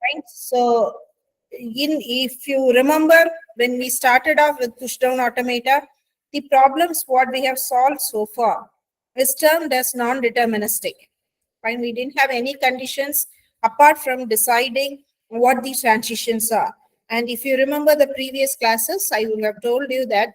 Right? So, if you remember, when we started off with push-down automata, the problems what we have solved so far is termed as non-deterministic. Fine, we didn't have any conditions apart from deciding what these transitions are. And if you remember the previous classes, I would have told you that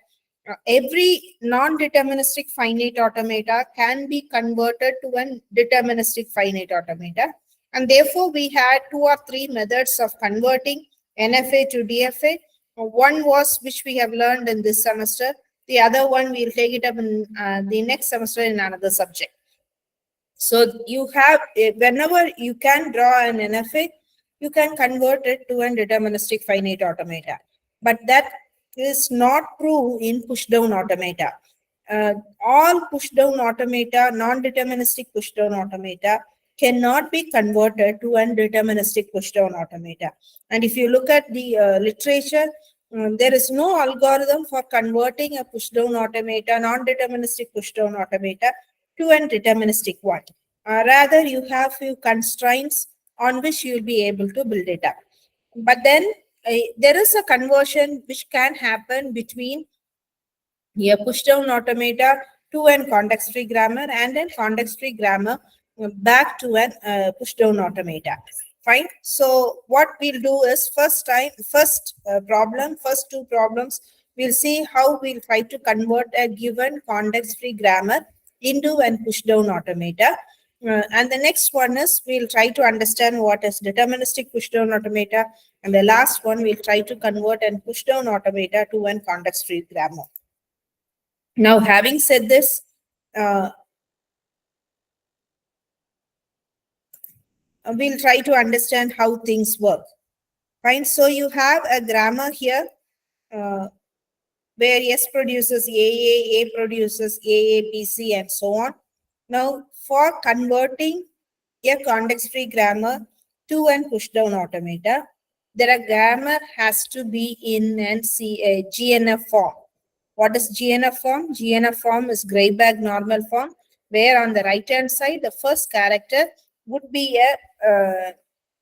every non-deterministic finite automata can be converted to a deterministic finite automata. And therefore, we had 2 or 3 methods of converting NFA to DFA. One was which we have learned in this semester. The other one we'll take it up in the next semester in another subject. So you have, whenever you can draw an NFA, you can convert it to a deterministic finite automata. But that is not true in push-down automata. All push-down automata, non-deterministic push-down automata, cannot be converted to a deterministic push-down automata. And if you look at the literature, there is no algorithm for converting a push-down automata, non-deterministic push-down automata, to a deterministic one. Rather, you have few constraints on which you will be able to build it up. But then there is a conversion which can happen between a push-down automata to an context-free grammar and then context-free grammar back to an push-down automata. Fine. So what we'll do is first 2 problems, we'll see how we'll try to convert a given context-free grammar into an push-down automata. And the next one is we'll try to understand what is deterministic push-down automata. And the last one, we'll try to convert an push-down automata to an context-free grammar. Now, having said this, we'll try to understand how things work. Fine. So you have a grammar here where S produces A produces B, C, and so on. Now, for converting a context-free grammar to an push-down automata, the grammar has to be in an GNF form. What is GNF form? GNF form is Grayback normal form, where on the right-hand side, the first character would be a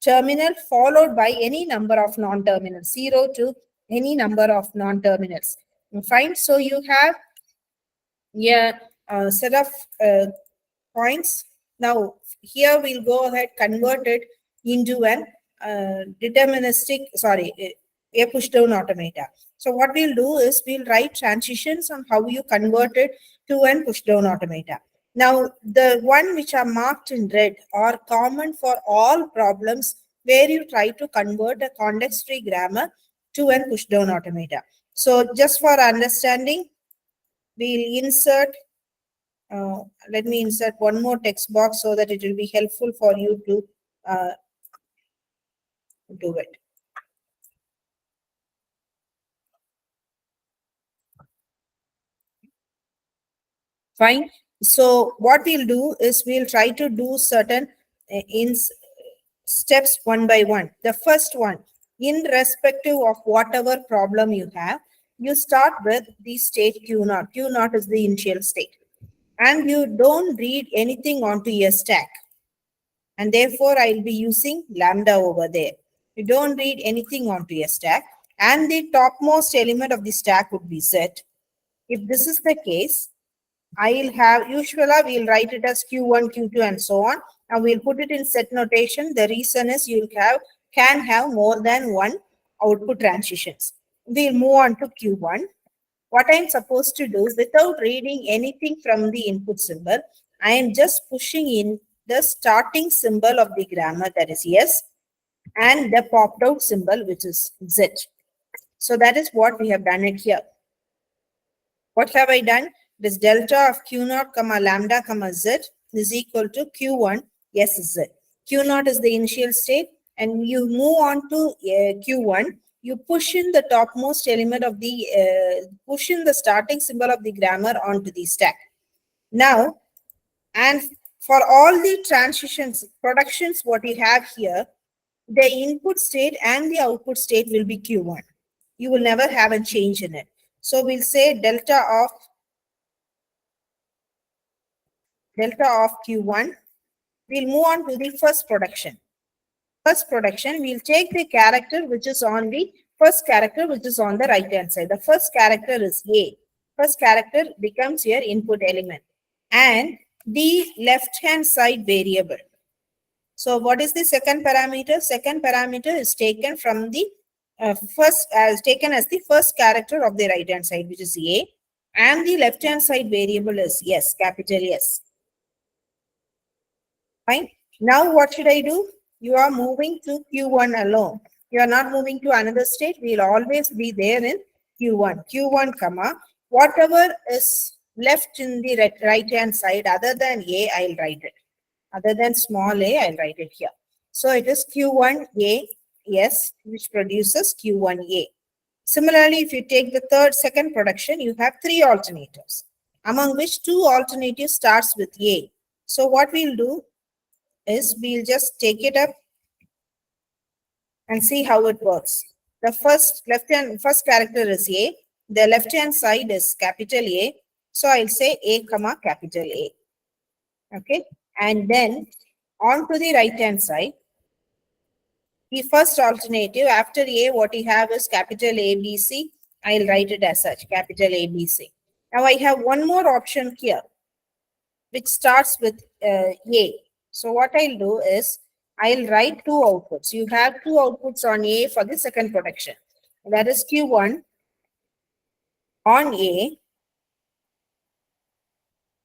terminal followed by any number of non-terminals, 0 to any number of non-terminals. Fine. So you have a set of points. Now, here we'll go ahead, convert it into an a push-down automata. So what we'll do is we'll write transitions on how you convert it to an push-down automata. Now, the one which are marked in red are common for all problems where you try to convert a context-free grammar to an push-down automata. So just for understanding, we'll insert, let me insert one more text box so that it will be helpful for you to do it. Fine. So what we'll do is we'll try to do certain in steps one by one. The first one, irrespective of whatever problem you have, you start with the state Q0. Q0 is the initial state. And you don't read anything onto your stack. And therefore, I'll be using lambda over there. You don't read anything onto your stack. And the topmost element of the stack would be Z. If this is the case, I'll have, usually we'll write it as Q1, Q2, and so on. And we'll put it in set notation. The reason is can have more than one output transitions. We'll move on to Q1. What I'm supposed to do, without reading anything from the input symbol, I am just pushing in the starting symbol of the grammar, that is S, and the popped out symbol, which is Z. So that is what we have done it here. What have I done? This delta of Q0 comma lambda comma Z is equal to Q1 SZ. Q0 is the initial state, and you move on to Q1. You push in the topmost element of the, push in the starting symbol of the grammar onto the stack. Now, and for all the transitions, productions, what we have here, the input state and the output state will be Q1. You will never have a change in it. So we'll say delta of Q1. We'll move on to the first production. first production, we'll take the character which is on the first character which is on the right hand side. The first character is A. First character becomes your input element and the left hand side variable. So what is the second parameter? Second parameter is taken from the taken as the first character of the right hand side, which is A, and the left hand side variable is S, capital S. Fine. Now what should I do? You are moving to Q1 alone. You are not moving to another state. We will always be there in Q1. Q1, comma, whatever is left in the right hand side other than A, I'll write it. Other than small a, I'll write it here. So it is Q1A, yes, which produces Q1A. Similarly, if you take the second production, you have three alternatives, among which two alternatives starts with A. So what we'll do is we'll just take it up and see how it works. The first character is A. The left hand side is capital A. So I'll say A, comma, capital A. Okay. And then on to the right hand side, the first alternative after A, what you have is capital ABC. I'll write it as such, capital ABC. Now I have one more option here, which starts with A. So what I'll do is I'll write two outputs. You have two outputs on A for the second production. That is Q1 on A.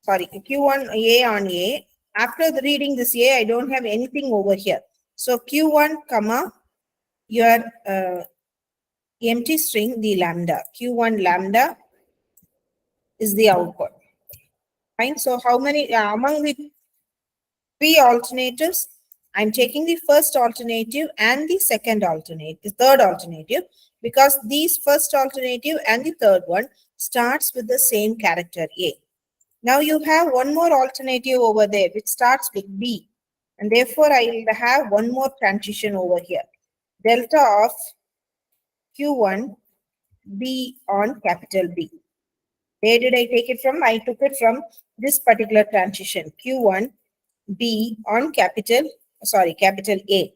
Sorry, Q1A on A. After reading this A, I don't have anything over here. So Q1, comma, your empty string, the lambda. Q1 lambda is the output. Fine. So how many, among the three alternatives, I'm taking the first alternative and the second alternative, the third alternative, because these first alternative and the third one starts with the same character A. Now you have one more alternative over there, which starts with B. And therefore, I will have one more transition over here. Delta of Q1 B on capital B. Where did I take it from? I took it from this particular transition, Q1 B on capital A.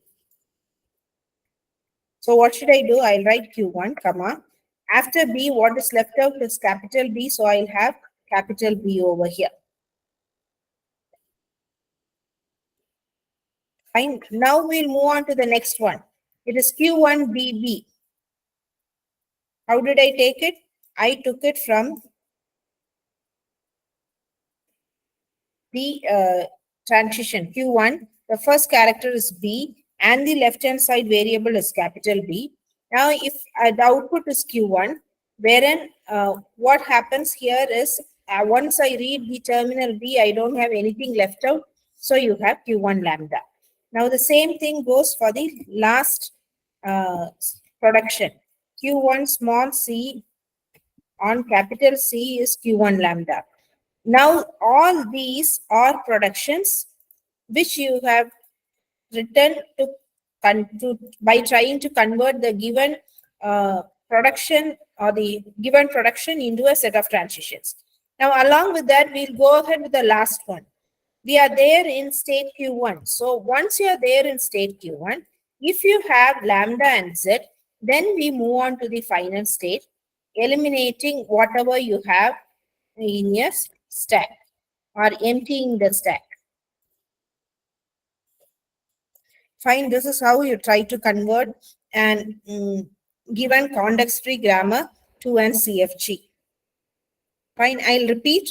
So what should I do? I'll write Q1, comma. After B, what is left out is capital B. So I'll have capital B over here. Fine. Now we'll move on to the next one. It is Q1BB. How did I take it? I took it from the transition Q1. The first character is B and the left hand side variable is capital B. Now if the output is Q1, wherein what happens here is once I read the terminal B, I don't have anything left out. So you have Q1 lambda. Now the same thing goes for the last production. Q1 small c on capital C is Q1 lambda. Now all these are productions which you have written by trying to convert the given production or the given production into a set of transitions. Now along with that, we'll go ahead with the last one. We are there in state Q1. So once you are there in state Q1, if you have lambda and z, then we move on to the final state, eliminating whatever you have in your stack or emptying the stack. Fine, this is how you try to convert an given context-free grammar to an CFG. Fine, I'll repeat.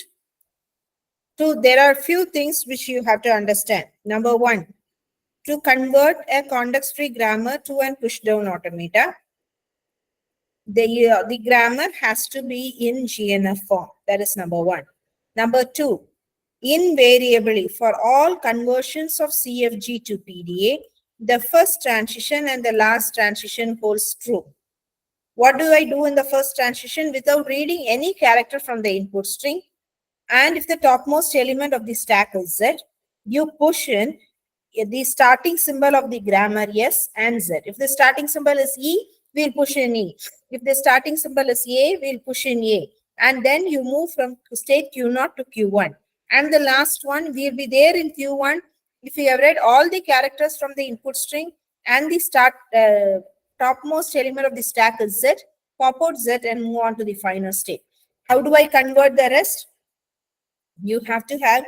So there are a few things which you have to understand. Number one, to convert a context-free grammar to an push-down automata, the grammar has to be in GNF form. That is number one. Number two, invariably for all conversions of CFG to PDA, the first transition and the last transition holds true. What do I do in the first transition? Without reading any character from the input string, and if the topmost element of the stack is Z, you push in the starting symbol of the grammar S and Z. If the starting symbol is E, we'll push in E. If the starting symbol is A, we'll push in A. And then you move from state Q0 to Q1. And the last one, we'll be there in Q1. If you have read all the characters from the input string and the topmost element of the stack is Z, pop out Z and move on to the final state. How do I convert the rest? You have to have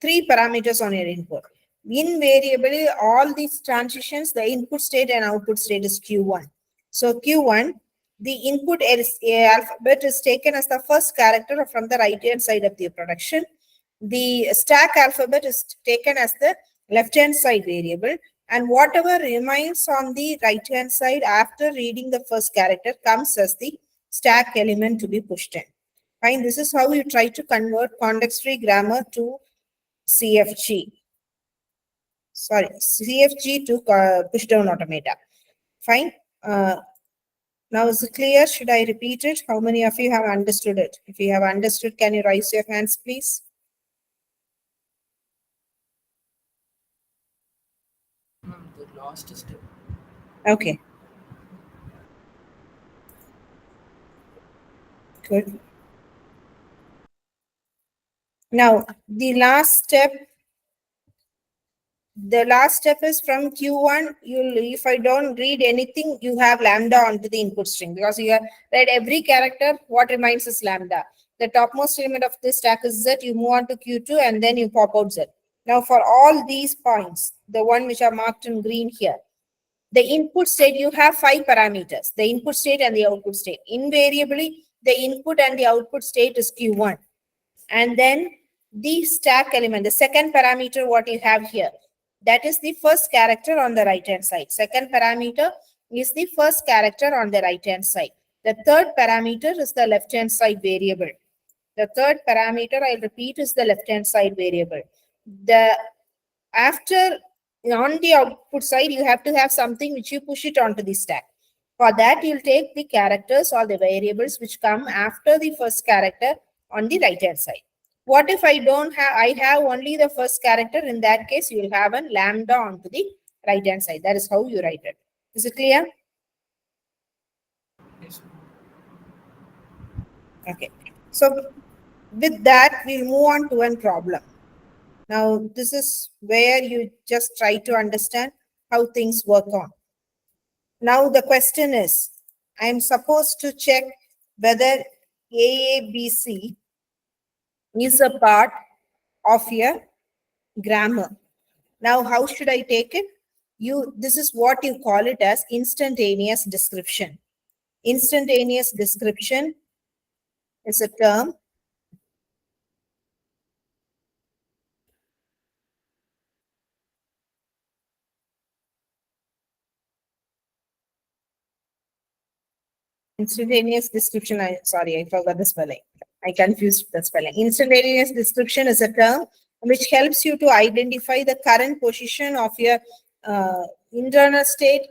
three parameters on your input. Invariably, all these transitions, the input state and output state is Q1. So Q1, the input alphabet is taken as the first character from the right-hand side of the production. The stack alphabet is taken as the left-hand side variable, and whatever remains on the right-hand side after reading the first character comes as the stack element to be pushed in. Fine, this is how you try to convert context-free grammar to CFG. Sorry, CFG to push down automata. Fine. Now is it clear? Should I repeat it? How many of you have understood it? If you have understood, can you raise your hands, please? The last step. Okay. Good. Now, the last step is from Q1. If I don't read anything, you have lambda onto the input string because you have read every character. What remains is lambda. The topmost element of this stack is Z. You move on to Q2 and then you pop out Z. Now, for all these points, the one which are marked in green here, the input state, you have 5 parameters, the input state and the output state. Invariably, the input and the output state is Q1. And then the stack element, the second parameter, what you have here, that is the first character on the right-hand side. Second parameter is the first character on the right-hand side. The third parameter is the left-hand side variable. The third parameter, I'll repeat, is the left-hand side variable. After, on the output side, you have to have something which you push it onto the stack. For that, you'll take the characters or the variables which come after the first character on the right-hand side. What if I don't have, I have only the first character? In that case, you will have a lambda onto the right-hand side. That is how you write it. Is it clear? Yes. Okay. So with that, we'll move on to a problem. Now, this is where you just try to understand how things work on. Now, the question is, I'm supposed to check whether AABC is a part of your grammar. Now, how should I take it? This is what you call it as instantaneous description. Instantaneous description is a term instantaneous description. I forgot the spelling. I confused the spelling. Instantaneous description is a term which helps you to identify the current position of your internal state,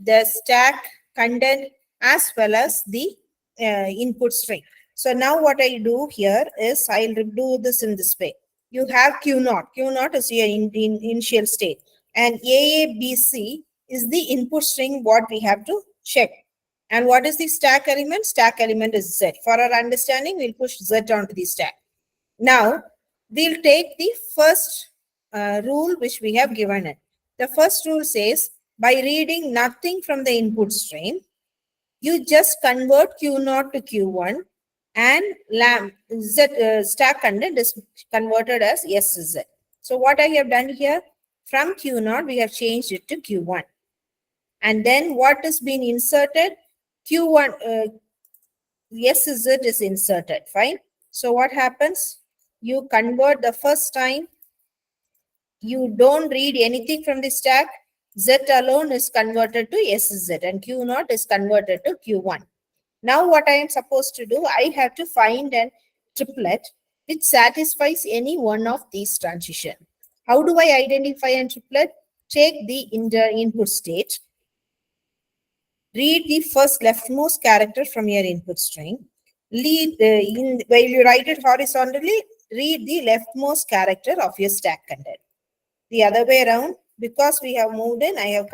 the stack content, as well as the input string. So now what I do here is I'll do this in this way. You have Q0. Q0 is your initial state, and AABC is the input string what we have to check. And what is the stack element? Stack element is Z. For our understanding, we'll push Z onto the stack. Now, we'll take the first rule which we have given it. The first rule says, by reading nothing from the input stream, you just convert Q0 to Q1 and stack content is converted as SZ. So what I have done here, from Q0, we have changed it to Q1. And then what has been inserted? Q1, SZ is inserted, fine. So what happens? You convert the first time, you don't read anything from the stack, Z alone is converted to SZ and Q0 is converted to Q1. Now what I am supposed to do, I have to find a triplet which satisfies any one of these transitions. How do I identify a triplet? Take the input state, read the first leftmost character from your input string. While you write it horizontally, read the leftmost character of your stack content. The other way around, because we have moved in, I have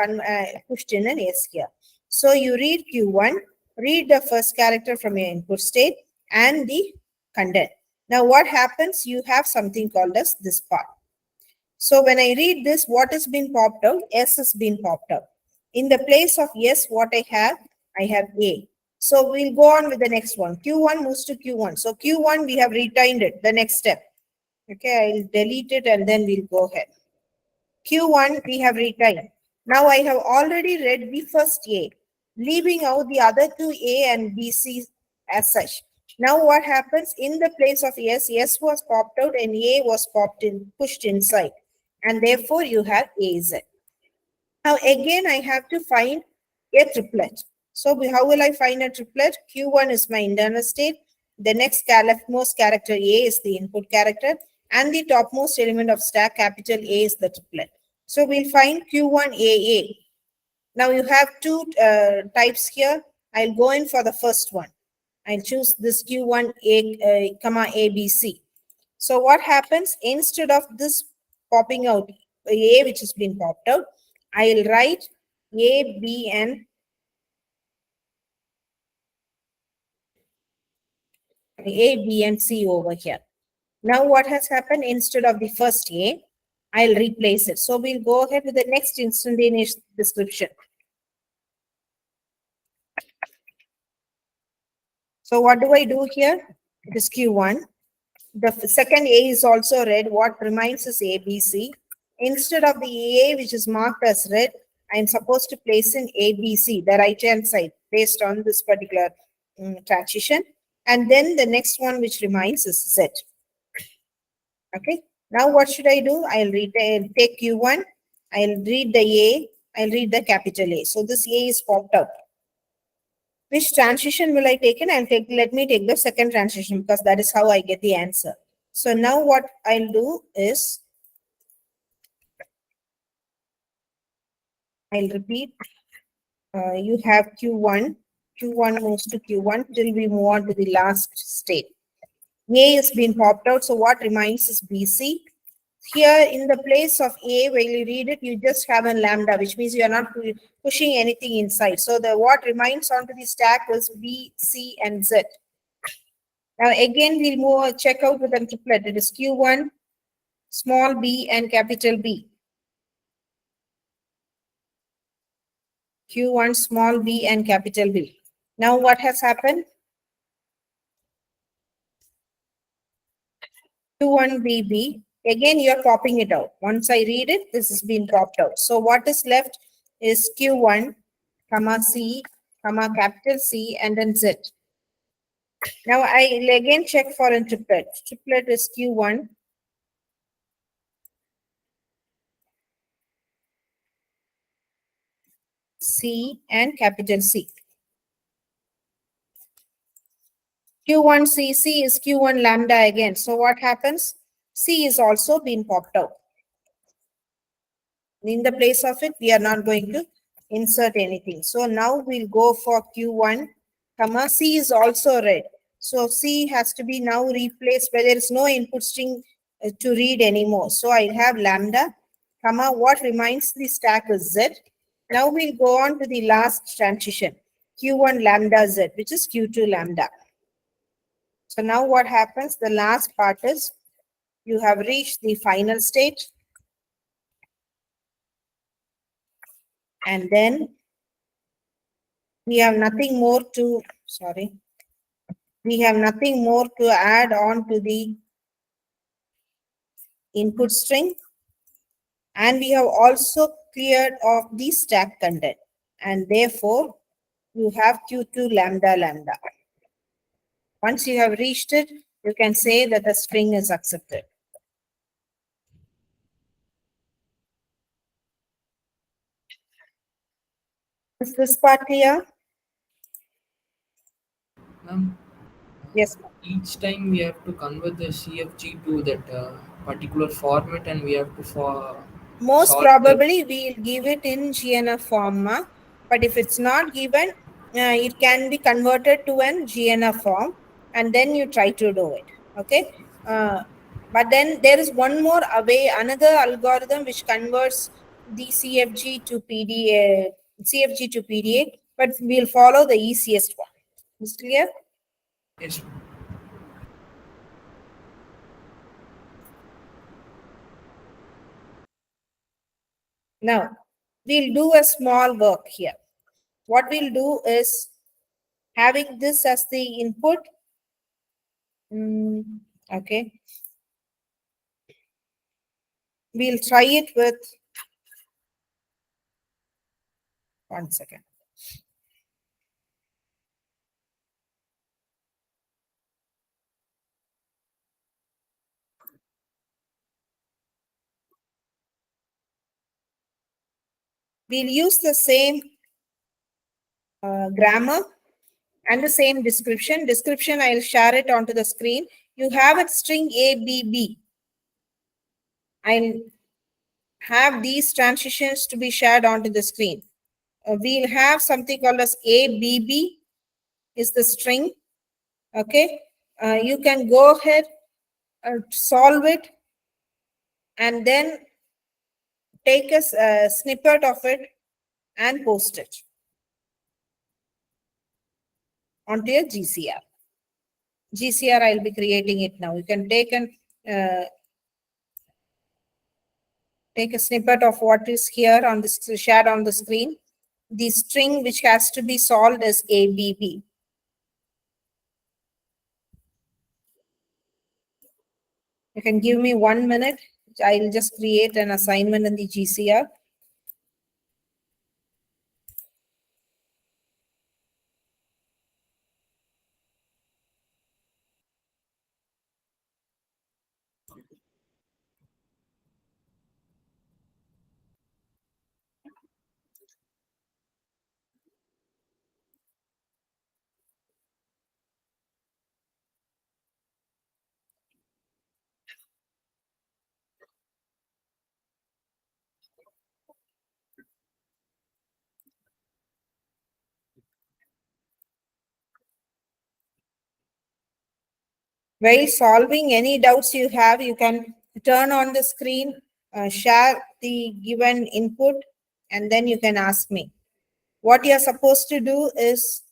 pushed in an S here. So you read Q1, read the first character from your input state and the content. Now what happens? You have something called as this part. So when I read this, what has been popped out? S has been popped out. In the place of S, what I have A. So we'll go on with the next one. Q1 moves to Q1. So Q1, we have retained it, the next step. Okay, I'll delete it and then we'll go ahead. Q1, we have retained. Now I have already read the first A, leaving out the other two A and B, C as such. Now what happens in the place of S, S was popped out and A was pushed inside. And therefore you have AZ. Now again, I have to find a triplet. So how will I find a triplet? Q1 is my internal state. The next leftmost character A is the input character. And the topmost element of stack, capital A, is the triplet. So we'll find Q1AA. Now you have two types here. I'll go in for the first one. I'll choose this Q1A, comma ABC. So what happens instead of this popping out A, which has been popped out, I'll write A, B, and A, B, and C over here. Now what has happened instead of the first A, I'll replace it. So we'll go ahead with the next instantaneous description. So what do I do here? It is Q1. The second A is also red. What remains is ABC. Instead of the A, which is marked as red, I'm supposed to place in ABC, the right-hand side, based on this particular transition. And then the next one which remains is Z. Okay. Now what should I do? I'll take Q1. I'll read the A. I'll read the capital A. So this A is popped out. Which transition will I take in? Let me take the second transition because that is how I get the answer. So now what I'll do is, I'll repeat. You have Q1. Q1 moves to Q1 till we move on to the last state. A has been popped out. So what remains is BC. Here in the place of A, when you read it, you just have a lambda, which means you are not pushing anything inside. So the what remains onto the stack is B, C, and Z. Now again, we'll check out with the triplet. It is Q1, small b, and capital B. Q1, small b, and capital B. Now what has happened? Q1BB. Again, you are popping it out. Once I read it, this has been popped out. So what is left is Q1, comma C, comma capital C, and then Z. Now I'll again check for a triplet. Triplet is Q1, C, and capital C. Q1CC is Q1 lambda again. So what happens? C is also been popped out. In the place of it, we are not going to insert anything. So now we'll go for Q1, comma C is also red. So C has to be now replaced where there is no input string to read anymore. So I'll have lambda, comma what remains the stack is Z. Now we'll go on to the last transition, Q1 lambda Z, which is Q2 lambda. So now what happens? The last part is you have reached the final state. And then we have nothing more to, we have nothing more to add on to the input string. And we have also cleared off the stack content. And therefore, you have Q2 lambda lambda. Once you have reached it, you can say that the string is accepted. Is this part clear? Yes. Each time we have to convert the CFG to that particular format, and we have to most probably we'll give it in GNF form, but if it's not given, it can be converted to an GNF form, and then you try to do it. Okay. But then there is one more way, another algorithm which converts the CFG to PDA, but we'll follow the easiest one. Is it clear? Yes. Now, we'll do a small work here. What we'll do is having this as the input. Okay. We'll try it with 1 second. We'll use the same grammar and the same description. Description, I'll share it onto the screen. You have a string ABB. I'll have these transitions to be shared onto the screen. We'll have something called as ABB is the string. Okay. You can go ahead and solve it and then take a snippet of it and post it onto your GCR. GCR, I'll be creating it now. You can take a snippet of what is here on this shared on the screen. The string which has to be solved is ABB. You can give me 1 minute. I'll just create an assignment in the GCR. While solving any doubts you have, you can turn on the screen, share the given input, and then you can ask me. What you're supposed to do is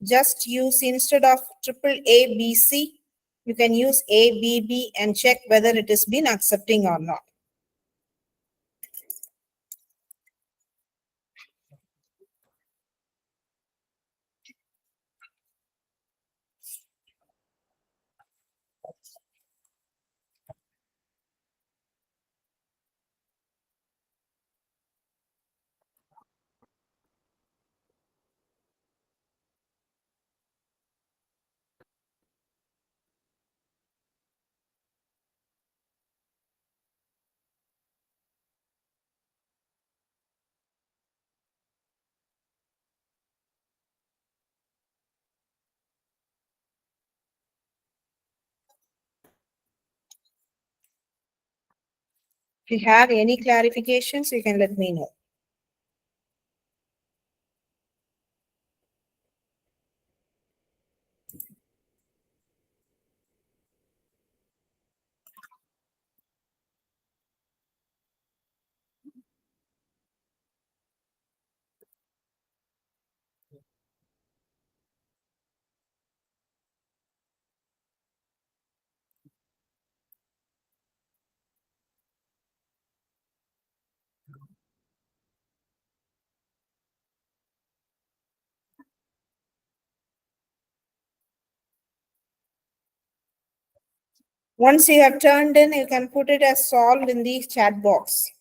just use, instead of triple ABC, you can use ABB and check whether it has been accepting or not. If you have any clarifications, you can let me know. Once you have turned in, you can put it as solved in the chat box.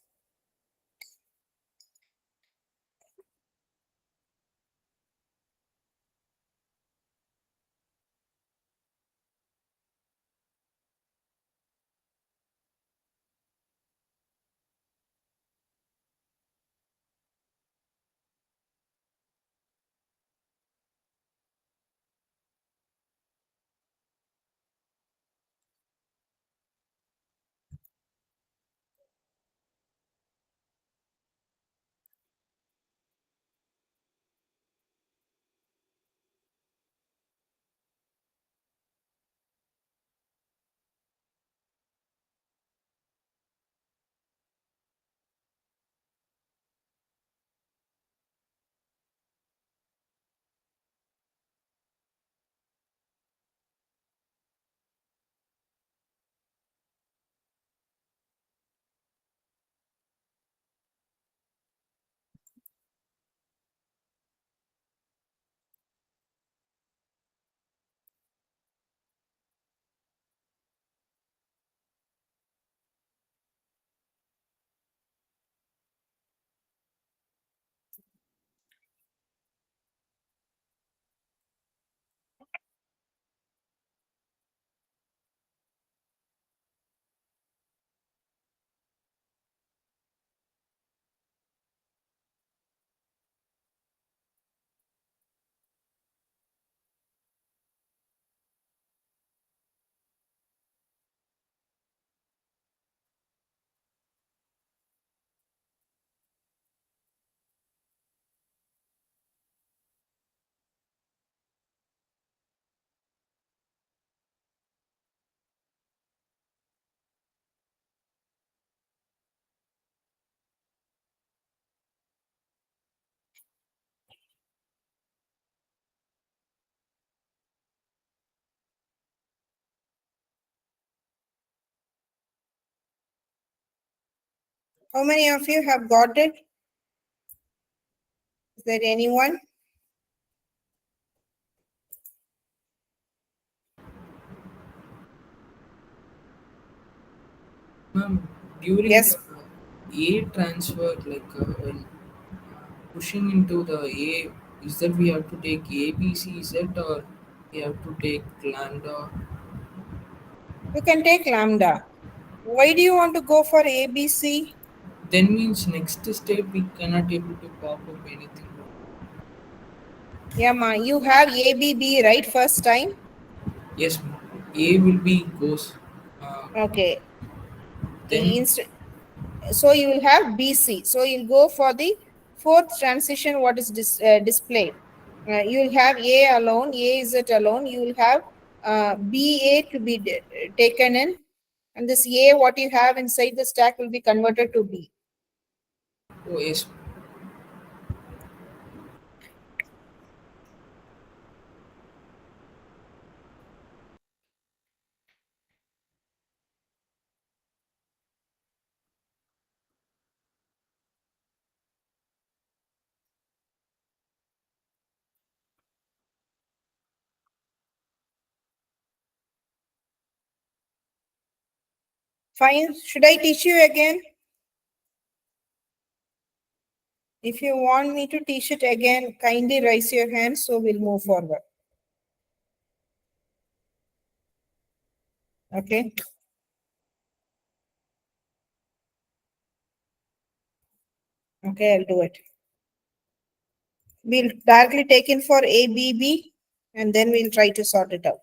How many of you have got it? Is there anyone? Ma'am, during Yes. the A transfer, like when pushing into the A, is that we have to take A, B, C, Z, or we have to take lambda? You can take lambda. Why do you want to go for ABC? Then means next step we cannot able to pop up anything. Yeah, ma. You have ABB, right? First time. Yes, ma'am. A will be goes. Uh, Okay. then So you will have BC. So you'll go for the fourth transition. What is displayed? You will have A alone. A is it alone. You will have BA to be taken in, and this A what you have inside the stack will be converted to B. oh yes, Fine. Should I teach you again? If you want me to teach it again, kindly raise your hand so we'll move forward. Okay. Okay, I'll do it. We'll directly take in for ABB and then we'll try to sort it out.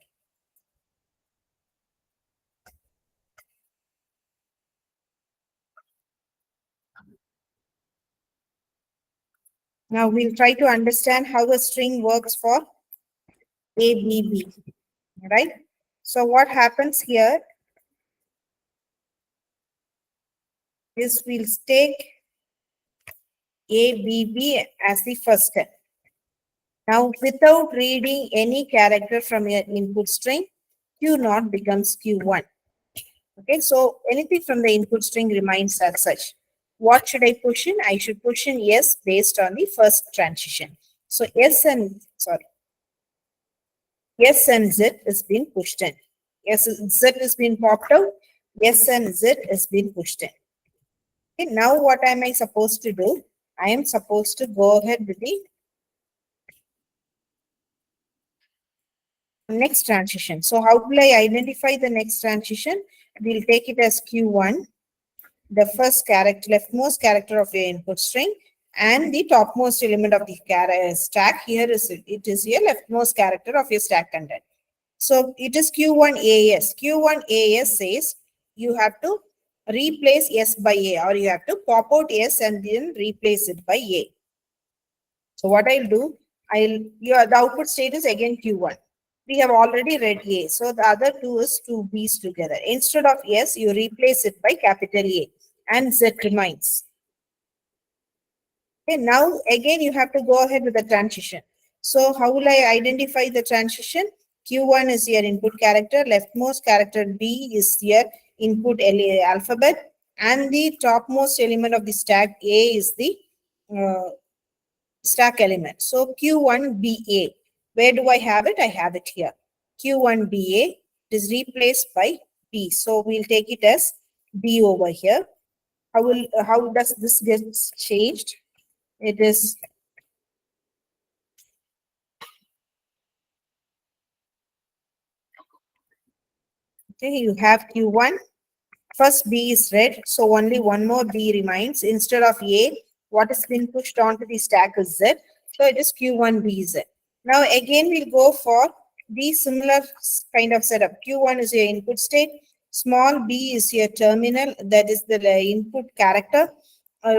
Now we'll try to understand how a string works for ABB, right? So what happens here is we'll take ABB as the first step. Now, without reading any character from your input string, Q0 becomes Q1. Okay, so anything from the input string remains as such. What should I push in? I should push in S based on the first transition. So S and Z is being pushed in. Z is being popped out. S and Z is being pushed in. Okay, now what am I supposed to do? I am supposed to go ahead with the next transition. So how will I identify the next transition? We'll take it as Q1, the first character, leftmost character of your input string, and the topmost element of the stack. Here is it is your leftmost character of your stack content. So it is Q1 AS. Q1 AS says you have to replace S by A, or you have to pop out S and then replace it by A. So what I'll do, the output state is again Q1. We have already read A. So the other two is two B's together. Instead of S, you replace it by capital A and Z remains. Okay, now again you have to go ahead with the transition. So how will I identify the transition? Q1 is your input character, leftmost character B is your input alphabet, and the topmost element of the stack A is the uh, stack element. So Q1BA, where do I have it? I have it here. Q1BA is replaced by B. So we'll take it as B over here. How does this get changed? It is okay. You have Q1. First B is read, so only one more B remains. Instead of A, what has been pushed onto the stack is Z. So it is Q1BZ. Now again, we'll go for the similar kind of setup. Q1 is your input state. Small b is your terminal, that is the input character.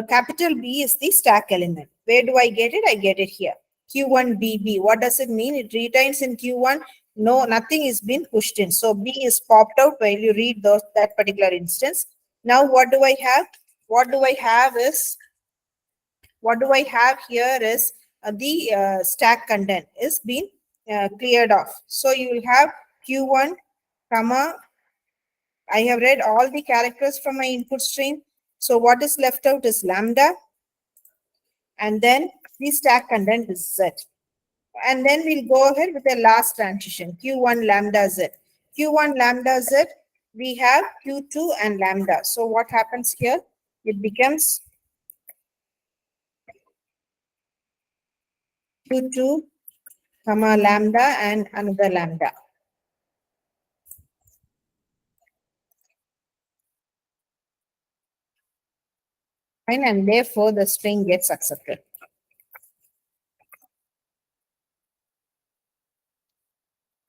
Capital B is the stack element. Where do I get it? I get it here. Q1BB. What does it mean? It retains in Q1. No, nothing is being pushed in. So B is popped out while you read that particular instance. Now what do I have? What do I have here is the stack content is being cleared off. So you will have Q1, comma, I have read all the characters from my input string. So what is left out is lambda, and then the stack content is Z. And then we'll go ahead with the last transition, Q1 lambda Z. Q1 lambda Z, we have Q2 and lambda. So what happens here? It becomes Q2, comma lambda and another lambda. Fine, and therefore the string gets accepted.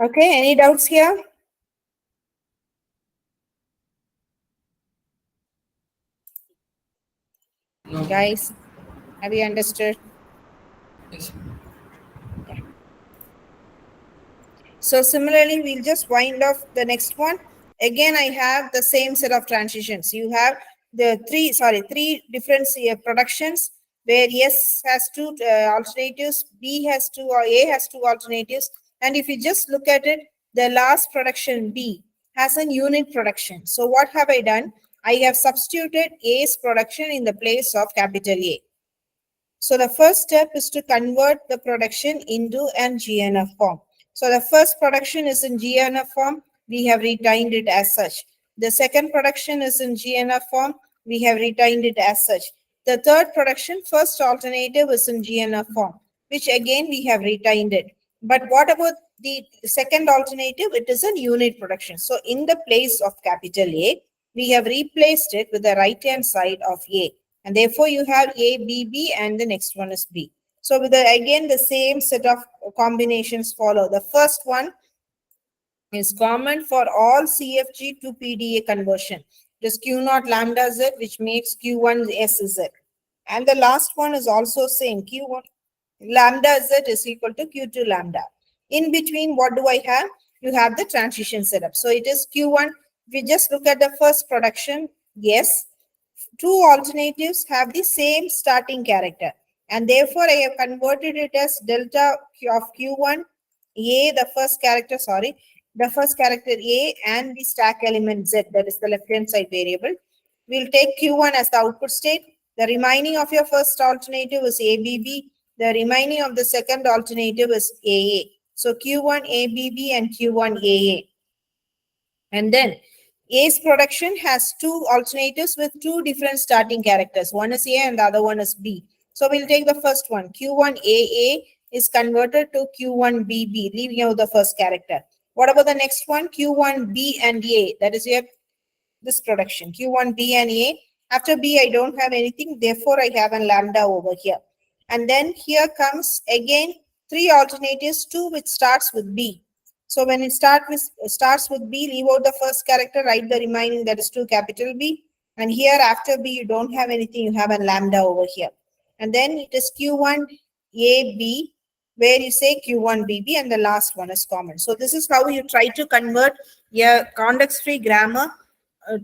Okay, any doubts here? No. Guys, have you understood? Yes. So similarly, we'll just wind off the next one. Again, I have the same set of transitions. You have the three different productions where S has two alternatives, B has two, or A has two alternatives. And if you just look at it, the last production B has a unit production. So what have I done? I have substituted A's production in the place of capital A. So the first step is to convert the production into an GNF form. So the first production is in GNF form. We have retained it as such. The second production is in GNF form. We have retained it as such. The third production, first alternative is in GNF form, which again we have retained it. But what about the second alternative? It is a unit production. So in the place of capital A, we have replaced it with the right-hand side of A. And therefore, you have A, B, B, and the next one is B. So with again, the same set of combinations follow. The first one is common for all CFG to PDA conversion. It is Q0 lambda Z, which makes Q1 S Z. And the last one is also same. Q1 lambda Z is equal to Q2 lambda. In between, what do I have? You have the transition setup. So it is Q1. We just look at the first production. Yes, two alternatives have the same starting character, and therefore I have converted it as delta of Q1 A, the first character A, and the stack element Z, that is the left hand side variable. We'll take Q1 as the output state. The remaining of your first alternative is ABB. The remaining of the second alternative is AA. So Q1 ABB and Q1 AA. And then A's production has two alternatives with two different starting characters. One is A and the other one is B. So we'll take the first one. Q1 AA is converted to Q1 BB, leaving out the first character. What about the next one? Q1 B and A. That is your this production. Q1 B and A. After B, I don't have anything. Therefore, I have a lambda over here. And then here comes again three alternatives, two which starts with B. So when it starts with B, leave out the first character, write the remaining, that is 2 capital B. And here after B, you don't have anything, you have a lambda over here. And then it is Q1 AB, where you say Q1 BB, and the last one is common. So this is how you try to convert your context-free grammar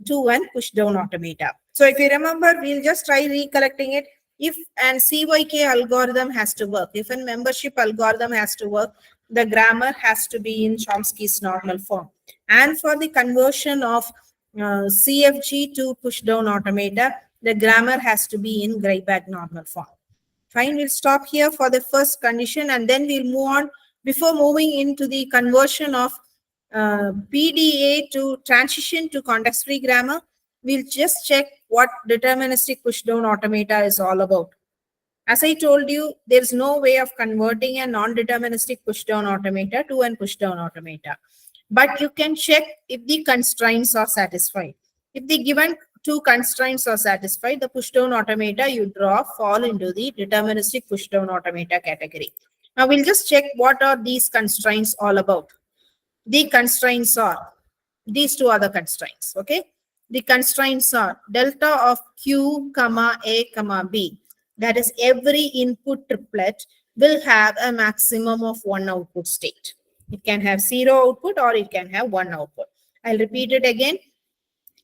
to an push-down automata. So if you remember, we'll just try recollecting it. If an CYK algorithm has to work, if a membership algorithm has to work, the grammar has to be in Chomsky's normal form. And for the conversion of CFG to push-down automata, the grammar has to be in Greibach normal form. Fine, we'll stop here for the first condition, and then we'll move on. Before moving into the conversion of PDA to transition to context-free grammar, we'll just check what deterministic push-down automata is all about. As I told you, there's no way of converting a non-deterministic push-down automata to an push-down automata. But you can check if the constraints are satisfied. If the given two constraints are satisfied, the push-down automata you draw fall into the deterministic push-down automata category. Now we'll just check what are these constraints all about. The constraints are, these two are the constraints, okay? The constraints are delta of Q, comma A, comma B. That is, every input triplet will have a maximum of one output state. It can have 0 output or it can have 1 output. I'll repeat it again.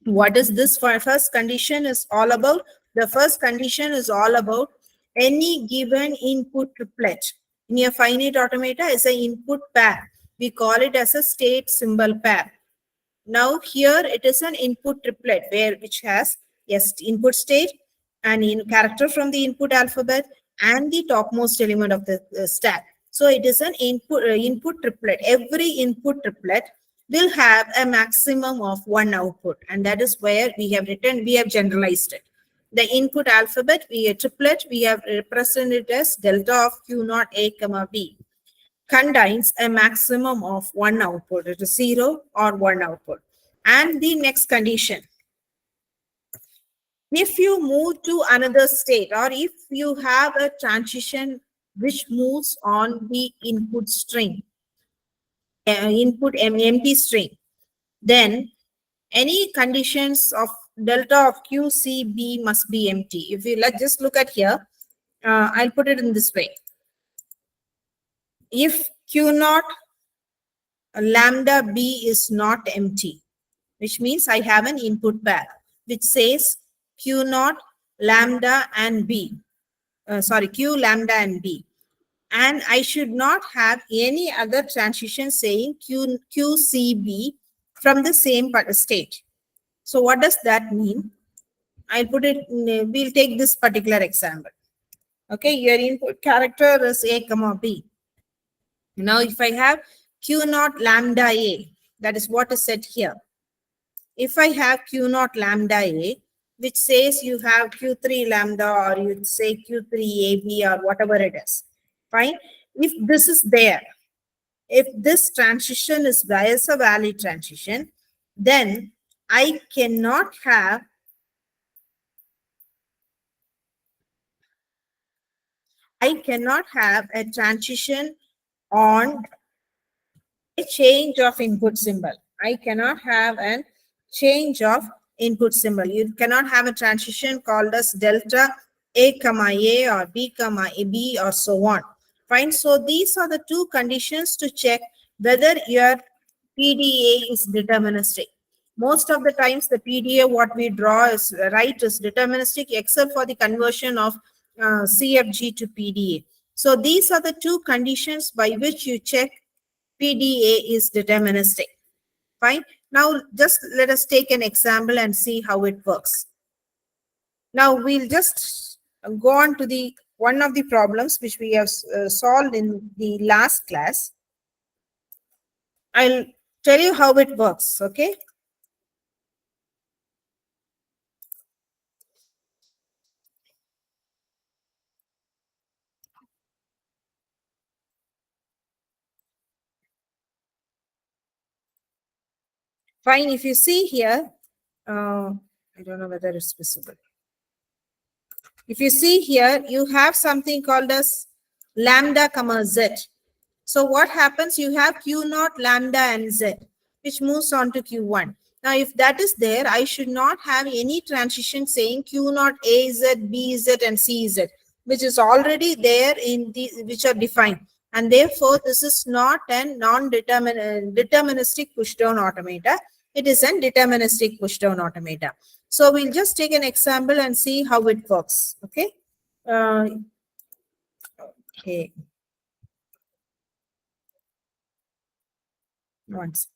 What is this first condition is all about? The first condition is all about any given input triplet in a finite automata is an input pair. We call it as a state symbol pair. Now here it is an input triplet which has yes, input state, and in character from the input alphabet, and the topmost element of the stack. So it is an input triplet. Every input triplet will have a maximum of one output, and that is where we have generalized it. The input alphabet, we a triplet, we have represented it as delta of Q naught A comma B, contains a maximum of one output. It is 0 or one output. And the next condition, if you move to another state, or if you have a transition which moves on the input string, empty string, then any conditions of delta of QCB must be empty. If you just look at here, I'll put it in this way. If Q naught lambda B is not empty, which means I have an input pair which says Q naught lambda and B, Q lambda and B. And I should not have any other transition saying QCB from the same state. So what does that mean? I'll put it, we'll take this particular example. Okay, your input character is A comma B. Now, if I have Q naught lambda A, that is what is said here. If I have Q naught lambda A, which says you have Q3 lambda, or you say Q3 AB, or whatever it is, fine. If this is there, if this transition is a valid transition, then I cannot have a transition on a change of input symbol. I cannot have a change of input symbol. You cannot have a transition called as delta A comma A or B comma B or so on. Fine. So these are the two conditions to check whether your PDA is deterministic. Most of the times the PDA what we draw is is deterministic, except for the conversion of CFG to PDA. So these are the two conditions by which you check PDA is deterministic. Fine. Now just let us take an example and see how it works. Now we'll just go on to the one of the problems which we have solved in the last class. I'll tell you how it works, okay? Fine, if you see here, I don't know whether it's visible. If you see here, you have something called as lambda comma z. So what happens? You have Q naught lambda and z, which moves on to Q1. Now, if that is there, I should not have any transition saying Q naught A Z, B Z, and C Z, which is already there in the which are defined. And therefore, this is not a deterministic pushdown automata. It is a deterministic pushdown automata. So we'll just take an example and see how it works. Okay. Okay. Once.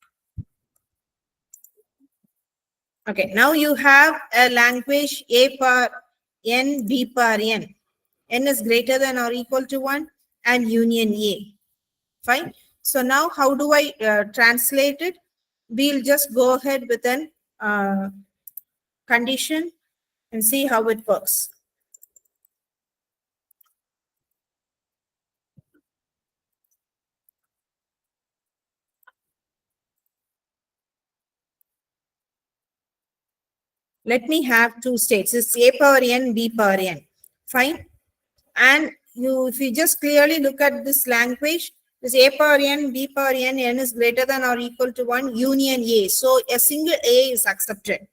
Okay, now you have a language A power n, B power n. N is greater than or equal to 1 and union A. Fine. So now how do I translate it? We'll just go ahead with an condition and see how it works. Let me have two states. It's A power n, B power n. Fine. And if you just clearly look at this language, this A power n, B power n, n is greater than or equal to 1, union A. So a single A is accepted,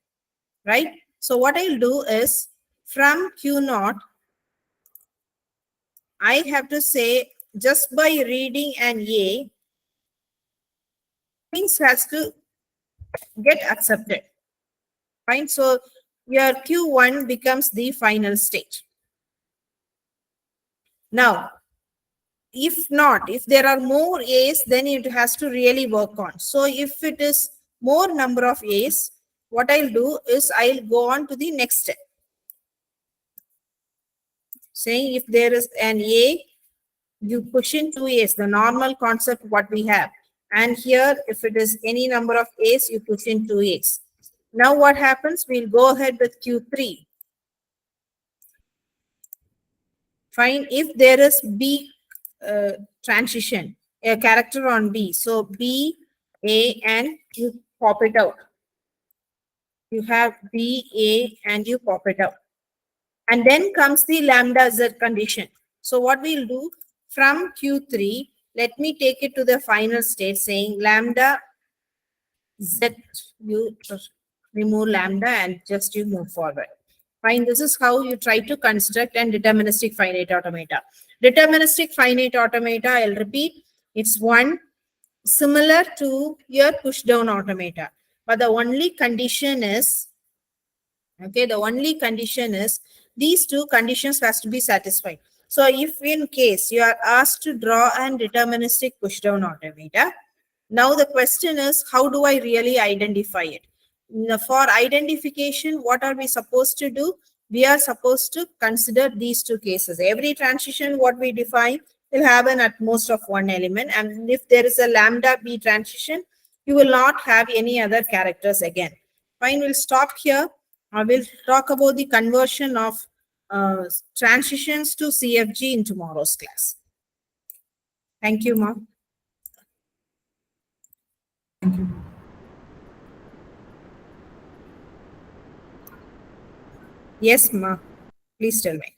right? So what I'll do is, from Q naught, I have to say, just by reading an A, things has to get accepted. Fine. So your Q1 becomes the final state. Now, if not, if there are more A's, then it has to really work on. So if it is more number of A's, what I'll do is I'll go on to the next step. Saying if there is an A, you push in two A's, the normal concept what we have. And here, if it is any number of A's, you push in two A's. Now what happens? We'll go ahead with Q3. Find if there is B transition, a character on B. So B, A, and you pop it out. You have B, A, and you pop it out. And then comes the lambda Z condition. So what we'll do from Q3, let me take it to the final state saying lambda Z, you remove lambda and just you move forward. Fine, this is how you try to construct and deterministic finite automata. Deterministic finite automata, I'll repeat, it's one similar to your push down automata. But the only condition is, okay, the only condition is these two conditions has to be satisfied. So if in case you are asked to draw an deterministic push down automata, now the question is, how do I really identify it? For identification, what are we supposed to do? We are supposed to consider these two cases. Every transition, what we define, will have an at most of one element. And if there is a lambda B transition, you will not have any other characters again. Fine, we'll stop here. I will talk about the conversion of transitions to CFG in tomorrow's class. Thank you, Ma. Thank you. Yes, Ma. Please tell me.